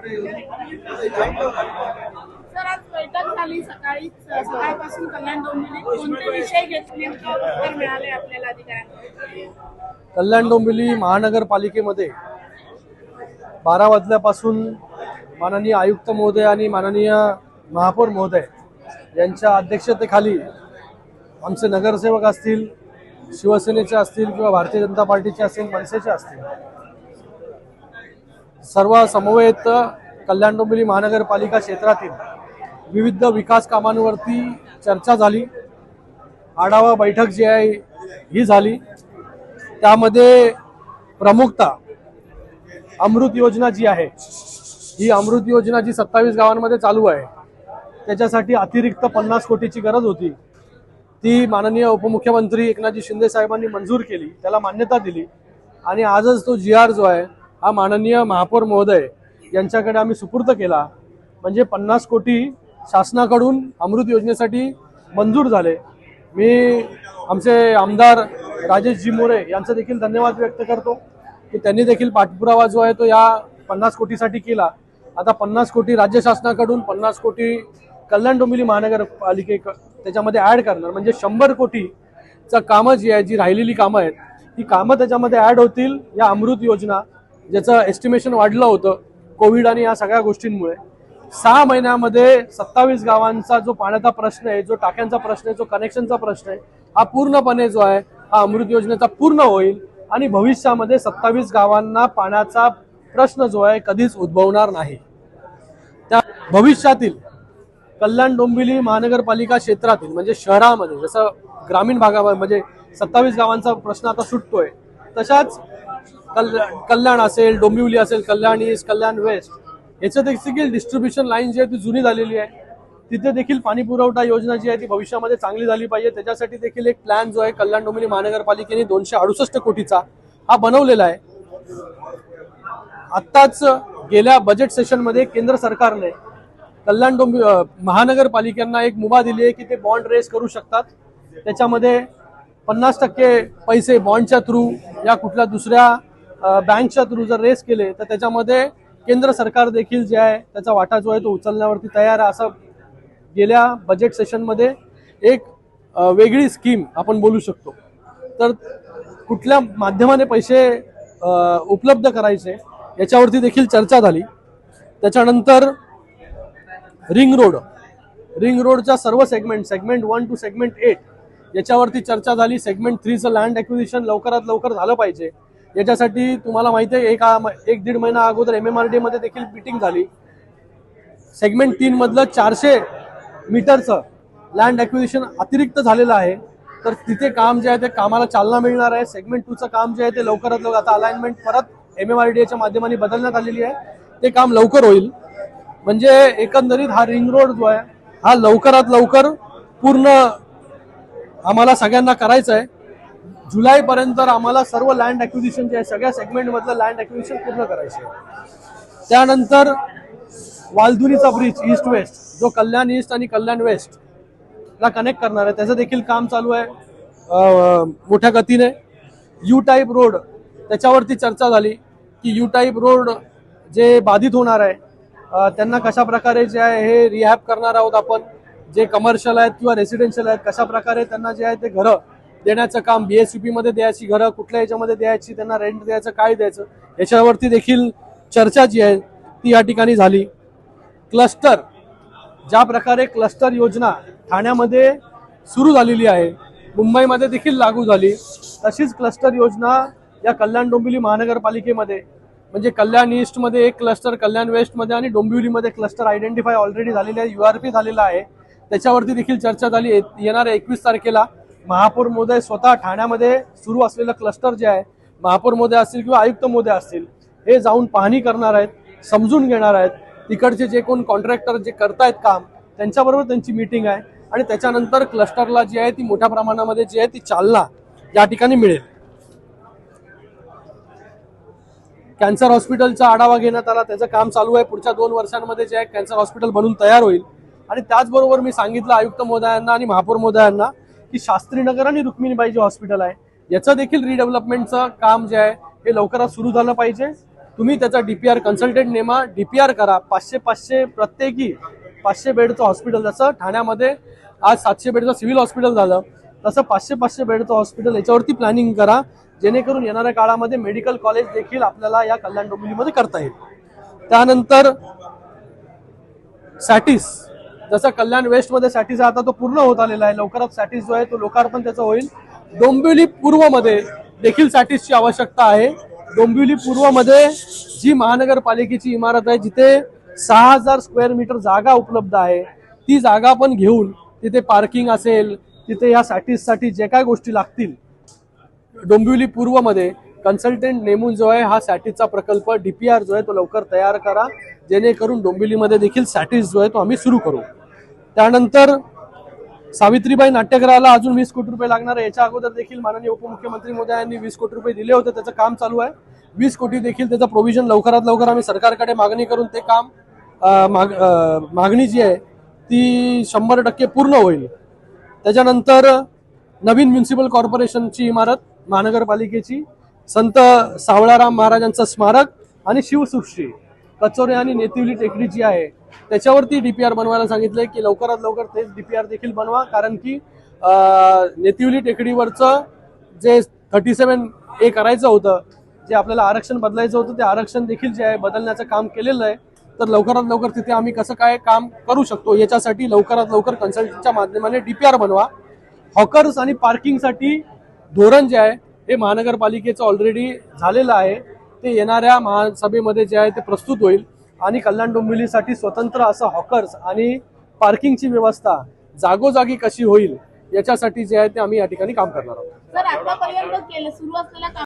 Sir आज बैठक झाली सकाळपासून कल्याण डोंबिवलीत कोणते विषय घेतले उत्तर मिळाले आपल्याला अधिकाऱ्यांकडून? कल्याण डोंबिवली महानगरपालिकेमध्ये 12 वाजल्यापासून माननीय आयुक्त महोदय आणि माननीय महापौर महोदय यांच्या अध्यक्षतेखाली आमचे नगरसेवक असतील, शिवसेनेचे असतील किंवा भारतीय जनता पार्टीचे असतील, मनसेचे असतील, सर्व समवेत कल्याण डोंबिवली महानगरपालिका क्षेत्रातील विविध विकास कामांवरती चर्चा झाली. आढावा बैठक जी आहे ही झाली. त्यामध्ये प्रमुखतः अमृत योजना जी आहे, ही अमृत योजना जी 27 गावांमध्ये चालू आहे, त्याच्यासाठी अतिरिक्त 50 कोटीची गरज होती. ती माननीय उपमुख्यमंत्री एकनाथजी शिंदे साहेबांनी मंजूर केली, त्याला मान्यता दिली आणि आजच तो GR जो आहे हा माननीय महापौर महोदय यांच्याकडे आम्ही सुपूर्द केला. म्हणजे 50 कोटी शासनाकडून अमृत योजनेसाठी मंजूर झाले. मी आमचे आमदार राजेशजी मोरे यांचा देखील धन्यवाद व्यक्त करतो की त्यांनी देखील पाठपुरावा जो आहे तो या 50 कोटीसाठी केला. आता 50 कोटी राज्य शासनाकडून, 50 कोटी कल्याण डोंबिवली महानगरपालिके त्याच्यामध्ये ॲड करणार. म्हणजे 100 कोटीचं कामं जी आहे, जी राहिलेली कामं आहेत, ती कामं त्याच्यामध्ये ॲड होतील. या अमृत योजना ज्याचं एस्टिमेशन वाढलं होतं कोविड आणि या सगळ्या गोष्टींमुळे, 6 महिन्यामध्ये 27 गावांचा जो पाण्याचा प्रश्न आहे, जो टाक्यांचा प्रश्न आहे, जो कनेक्शनचा प्रश्न आहे, हा पूर्णपणे जो आहे हा अमृत योजनेचा पूर्ण होईल आणि भविष्यामध्ये 27 गावांना पाण्याचा प्रश्न जो आहे कधीच उद्भवणार नाही. त्या भविष्यातील कल्याण डोंबिवली महानगरपालिका क्षेत्रातील म्हणजे शहरामध्ये जसं ग्रामीण भागामध्ये म्हणजे 27 गावांचा प्रश्न आता सुटतोय, तशाच कल्याण असेल, डोंबिवली असेल, कल्याण ईस्ट, कल्याण वेस्ट, याचं देखील डिस्ट्रीब्युशन लाईन जी आहे ती जुनी झालेली आहे. तिथे देखील पाणी पुरवठा योजना जी आहे ती भविष्यामध्ये चांगली झाली पाहिजे. त्याच्यासाठी देखील एक प्लॅन जो आहे कल्याण डोंबिवली महानगरपालिकेने 268 कोटीचा हा बनवलेला आहे. आत्ताच गेल्या बजेट सेशनमध्ये केंद्र सरकारने कल्याण महानगरपालिकांना एक मुभा दिली आहे की ते बॉन्ड रेस करू शकतात. त्याच्यामध्ये 50% पैसे बॉन्डच्या थ्रू या कुठल्या दुसऱ्या बँकच्या थ्रू जर रेस केले तर त्याच्यामध्ये केंद्र सरकार देखील जे आहे त्याचा वाटा जो आहे तो उचलण्यावरती तयार आहे. असं गेल्या बजेट सेशनमध्ये एक वेगळी स्कीम आपण बोलू शकतो. तर कुठल्या माध्यमाने पैसे उपलब्ध करायचे याच्यावरती देखील चर्चा झाली. त्याच्यानंतर रिंग रोडच्या सर्व सेगमेंट 1 to सेगमेंट 8 याच्यावरती चर्चा झाली. सेगमेंट 3चं लँड ॲक्विजिशन लवकरात लवकर झालं पाहिजे. याच्यासाठी तुम्हाला माहिती आहे 1-1.5 महिना अगोदर MMRD मध्ये देखील मीटिंग झाली. सेगमेंट 3 मधलं 400 मीटरचं लँड ॲक्विजिशन अतिरिक्त झालेलं आहे. तर तिथे काम जे आहे ते कामाला चालना मिळणार आहे. सेगमेंट 2चं काम जे आहे ते लवकरात लवकर, आता अलाइनमेंट परत MMRDAच्या माध्यमाने बदलण्यात आलेली आहे, ते काम लवकर होईल. म्हणजे एकंदरीत हा रिंग रोड जो आहे हा लवकरात लवकर पूर्ण आम्हाला सगळ्यांना करायचं आहे. जुलैपर्यंत आम्हाला सर्व लँड ॲक्विजिशन जे आहे सगळ्या सेगमेंटमधलं लँड ॲक्विजिशन पूर्ण करायचं आहे. त्यानंतर वालधुरीचा ब्रिज ईस्ट वेस्ट जो कल्याण ईस्ट आणि कल्याण वेस्टला कनेक्ट करणार आहे, त्याचं देखील काम चालू आहे मोठ्या गतीने. यू टाईप रोड त्याच्यावरती चर्चा झाली की यू टाईप रोड जे बाधित होणार आहे त्यांना कशा प्रकारे जे आहे हे रिहॅब करणार आहोत आपण. जे कमर्शियल आहेत किंवा रेसिडेन्शियल आहेत कशा प्रकारे त्यांना जे आहे ते घरं देण्याचं काम, BSVP मध्ये द्यायची घरं, कुठल्या याच्यामध्ये द्यायची, त्यांना रेंट द्यायचं, काय द्यायचं, याच्यावरती देखील चर्चा जी आहे ती या ठिकाणी झाली. क्लस्टर, ज्या प्रकारे क्लस्टर योजना ठाण्यामध्ये सुरू झालेली आहे, मुंबईमध्ये देखील लागू झाली, तशीच क्लस्टर योजना या कल्याण डोंबिवली महानगरपालिकेमध्ये म्हणजे कल्याण ईस्टमध्ये एक क्लस्टर, कल्याण वेस्टमध्ये आणि डोंबिवलीमध्ये क्लस्टर आयडेंटिफाय ऑलरेडी झालेले आहे, URP झालेला आहे. त्याच्यावरती देखील चर्चा झाली. येणाऱ्या 21 तारखेला महापौर महोदय स्वतः ठाण्यामध्ये सुरू असलेलं क्लस्टर जे आहे, महापौर महोदय असतील किंवा आयुक्त महोदय असतील, हे जाऊन पाहणी करणार आहेत, समजून घेणार आहेत. तिकडचे जे कोण कॉन्ट्रॅक्टर जे करतायत काम त्यांच्याबरोबर त्यांची मीटिंग आहे आणि त्याच्यानंतर क्लस्टरला जी आहे ती मोठ्या प्रमाणामध्ये जी आहे ती चालना या ठिकाणी मिळेल. कॅन्सर हॉस्पिटलचा आढावा घेण्यात आला, त्याचं काम चालू आहे. पुढच्या 2 वर्षांमध्ये जे आहे कॅन्सर हॉस्पिटल बनून तयार होईल. आणि त्याचबरोबर मी सांगितलं आयुक्त महोदयांना आणि महापौर महोदयांना की शास्त्रीनगर आणि रुक्मिणीबाई जे हॉस्पिटल आहे याचं देखील रिडेव्हलपमेंटचं काम जे आहे हे लवकरात सुरू झालं पाहिजे. तुम्ही त्याचा डीपीआर कन्सल्टंट नेमा, डीपीआर करा. 500 प्रत्येकी 500 बेडचं हॉस्पिटल, जसं ठाण्यामध्ये आज 700 बेडचं सिव्हिल हॉस्पिटल झालं, तसं 500 बेडचं हॉस्पिटल याच्यावरती प्लॅनिंग करा, जेणेकरून येणाऱ्या काळामध्ये मेडिकल कॉलेज देखील आपल्याला या कल्याण डोंबिवलीमध्ये करता येईल. त्यानंतर सॅटिस, जसं कल्याण वेस्टमध्ये सॅटिस आता तो पूर्ण होत आलेला आहे, लवकरच सॅटिस जो आहे तो लोकार्पण त्याचं होईल. डोंबिवली पूर्वमध्ये देखील सॅटिसची आवश्यकता आहे. डोंबिवली पूर्वमध्ये जी महानगरपालिकेची इमारत आहे, जिथे 6000 स्क्वेअर मीटर जागा उपलब्ध आहे, ती जागा पण घेऊन तिथे पार्किंग असेल, तिथे या सॅटिससाठी जे काय गोष्टी लागतील, डोंबिवली पूर्वमध्ये कन्सल्टंट नेमून जो आहे हा सॅटिसचा प्रकल्प डीपीआर जो आहे तो लवकर तयार करा, जेणेकरून डोंबिवलीमध्ये देखील सॅटिस जो आहे तो आम्ही सुरू करू. त्यानंतर सावित्रीबाई नाट्यगृहाला अजून 20 कोटी रुपये लागणार आहे. याच्या अगोदर देखील माननीय उपमुख्यमंत्री महोदयांनी 20 कोटी रुपये दिले होते, त्याचं काम चालू आहे. 20 कोटी देखील त्याचं प्रोव्हिजन लवकरात लवकर आम्ही सरकारकडे मागणी करून ते काम मागणी जी आहे ती 100% पूर्ण होईल. त्याच्यानंतर नवीन म्युन्सिपल कॉर्पोरेशनची इमारत महानगरपालिकेची, संत सावळाराम महाराजांचं स्मारक आणि शिवसृष्टी कचोरे आणि नेतिवली टेकडी जी आहे त्याच्यावरती डीपीआर बनवायला सांगितलंय की लवकरात लवकर तेच डीपीआर देखील बनवा, कारण की नेतिवली टेकडीवरचं जे 37A करायचं होतं, जे आपल्याला आरक्षण बदलायचं होतं, ते आरक्षण देखील जे आहे बदलण्याचं काम केलेलं आहे. तर लवकरात लवकर तिथे आम्ही कसं काय काम करू शकतो याच्यासाठी लवकरात लवकर कन्सल्टंटच्या माध्यमाने डीपीआर बनवा. हॉकर्स आणि पार्किंगसाठी धोरण जे आहे हे महानगरपालिकेचं ऑलरेडी झालेलं आहे, ते येणाऱ्या महासभेमध्ये जे आहे ते प्रस्तुत होईल आणि कल्याण डोंबिवलीसाठी स्वतंत्र असं हॉकर्स आणि पार्किंगची व्यवस्था जागोजागी कशी होईल याच्यासाठी जे आहे ते आम्ही या ठिकाणी काम करणार आहोत. सर, आतापर्यंत सुरू असलेल्या